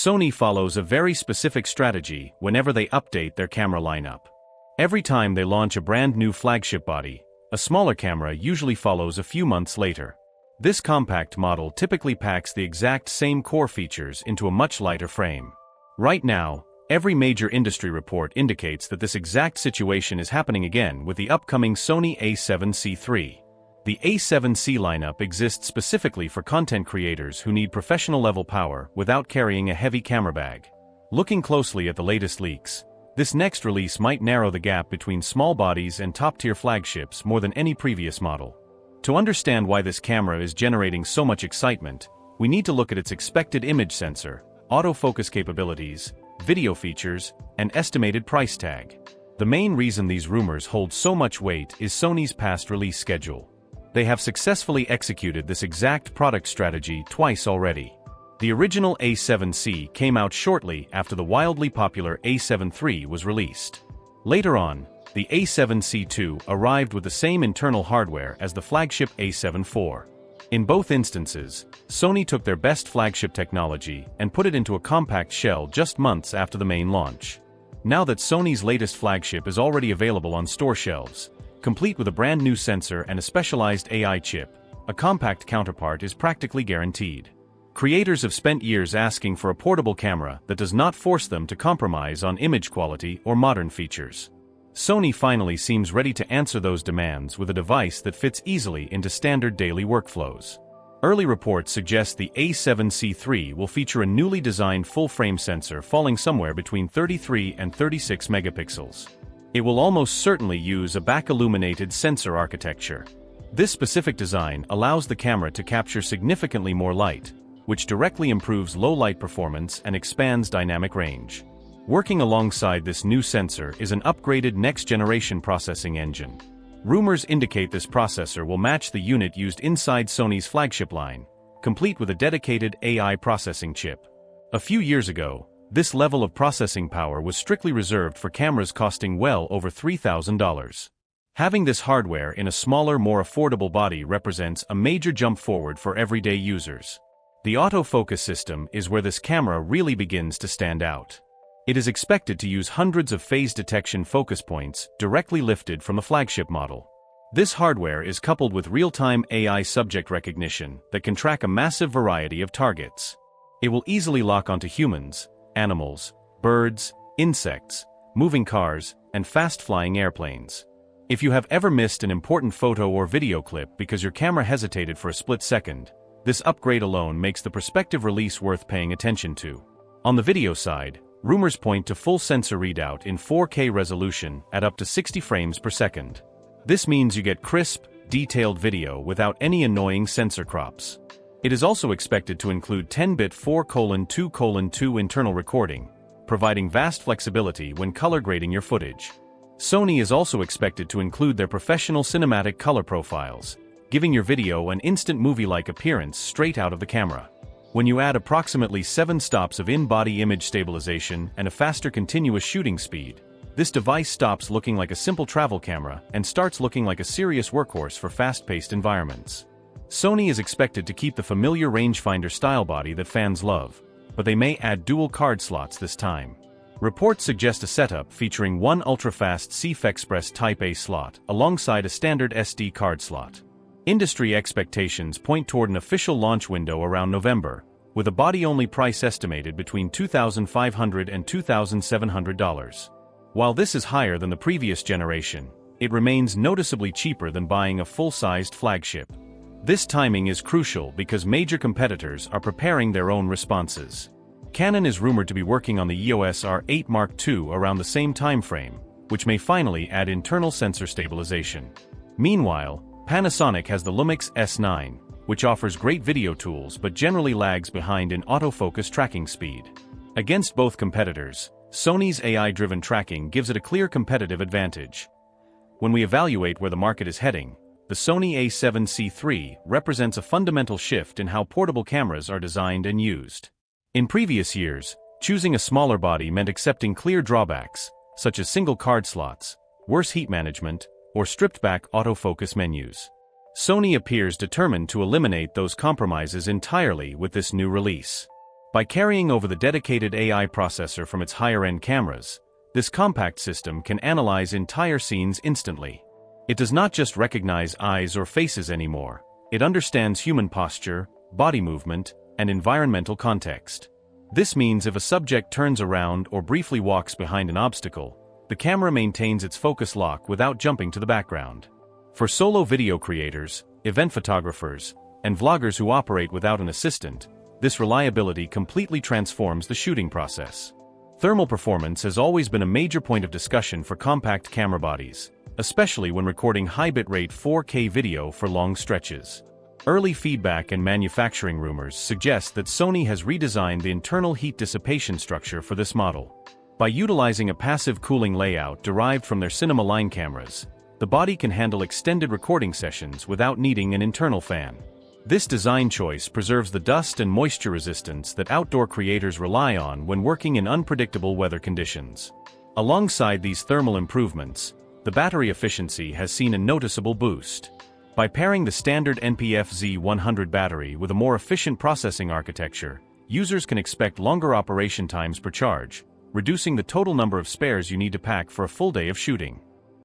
Sony follows a very specific strategy whenever they update their camera lineup. Every time they launch a brand new flagship body, a smaller camera usually follows a few months later. This compact model typically packs the exact same core features into a much lighter frame. Right now, every major industry report indicates that this exact situation is happening again with the upcoming Sony A7C III. The A7C lineup exists specifically for content creators who need professional-level power without carrying a heavy camera bag. Looking closely at the latest leaks, this next release might narrow the gap between small bodies and top-tier flagships more than any previous model. To understand why this camera is generating so much excitement, we need to look at its expected image sensor, autofocus capabilities, video features, and estimated price tag. The main reason these rumors hold so much weight is Sony's past release schedule. They have successfully executed this exact product strategy twice already. The original A7C came out shortly after the wildly popular A7 III was released. Later on, the A7C II arrived with the same internal hardware as the flagship A7 IV. In both instances, Sony took their best flagship technology and put it into a compact shell just months after the main launch. Now that Sony's latest flagship is already available on store shelves, complete with a brand new sensor and a specialized AI chip, a compact counterpart is practically guaranteed. Creators have spent years asking for a portable camera that does not force them to compromise on image quality or modern features. Sony finally seems ready to answer those demands with a device that fits easily into standard daily workflows. Early reports suggest the A7C III will feature a newly designed full-frame sensor falling somewhere between 33 and 36 megapixels. It will almost certainly use a back-illuminated sensor architecture. This specific design allows the camera to capture significantly more light, which directly improves low-light performance and expands dynamic range. Working alongside this new sensor is an upgraded next-generation processing engine. Rumors indicate this processor will match the unit used inside Sony's flagship line, complete with a dedicated AI processing chip. A few years ago, this level of processing power was strictly reserved for cameras costing well over $3,000. Having this hardware in a smaller, more affordable body represents a major jump forward for everyday users. The autofocus system is where this camera really begins to stand out. It is expected to use hundreds of phase detection focus points directly lifted from the flagship model. This hardware is coupled with real-time AI subject recognition that can track a massive variety of targets. It will easily lock onto humans, animals, birds, insects, moving cars, and fast-flying airplanes. If you have ever missed an important photo or video clip because your camera hesitated for a split second, this upgrade alone makes the prospective release worth paying attention to. On the video side, rumors point to full sensor readout in 4K resolution at up to 60 frames per second. This means you get crisp, detailed video without any annoying sensor crops. It is also expected to include 10-bit 4:2:2 internal recording, providing vast flexibility when color grading your footage. Sony is also expected to include their professional cinematic color profiles, giving your video an instant movie-like appearance straight out of the camera. When you add approximately 7 stops of in-body image stabilization and a faster continuous shooting speed, this device stops looking like a simple travel camera and starts looking like a serious workhorse for fast-paced environments. Sony is expected to keep the familiar rangefinder style body that fans love, but they may add dual card slots this time. Reports suggest a setup featuring one ultra-fast CF Express Type A slot alongside a standard SD card slot. Industry expectations point toward an official launch window around November, with a body-only price estimated between $2,500 and $2,700. While this is higher than the previous generation, it remains noticeably cheaper than buying a full-sized flagship. This timing is crucial because major competitors are preparing their own responses. Canon is rumored to be working on the EOS R8 Mark II around the same time frame, which may finally add internal sensor stabilization. Meanwhile, Panasonic has the Lumix S9, which offers great video tools but generally lags behind in autofocus tracking speed. Against both competitors, Sony's AI-driven tracking gives it a clear competitive advantage. When we evaluate where the market is heading, the Sony A7C III represents a fundamental shift in how portable cameras are designed and used. In previous years, choosing a smaller body meant accepting clear drawbacks, such as single card slots, worse heat management, or stripped-back autofocus menus. Sony appears determined to eliminate those compromises entirely with this new release. By carrying over the dedicated AI processor from its higher-end cameras, this compact system can analyze entire scenes instantly. It does not just recognize eyes or faces anymore. It understands human posture, body movement, and environmental context. This means if a subject turns around or briefly walks behind an obstacle, the camera maintains its focus lock without jumping to the background. For solo video creators, event photographers, and vloggers who operate without an assistant, this reliability completely transforms the shooting process. Thermal performance has always been a major point of discussion for compact camera bodies, especially when recording high bitrate 4K video for long stretches. Early feedback and manufacturing rumors suggest that Sony has redesigned the internal heat dissipation structure for this model. By utilizing a passive cooling layout derived from their cinema line cameras, the body can handle extended recording sessions without needing an internal fan. This design choice preserves the dust and moisture resistance that outdoor creators rely on when working in unpredictable weather conditions. Alongside these thermal improvements, the battery efficiency has seen a noticeable boost. By pairing the standard NPF Z100 battery with a more efficient processing architecture, users can expect longer operation times per charge, reducing the total number of spares you need to pack for a full day of shooting.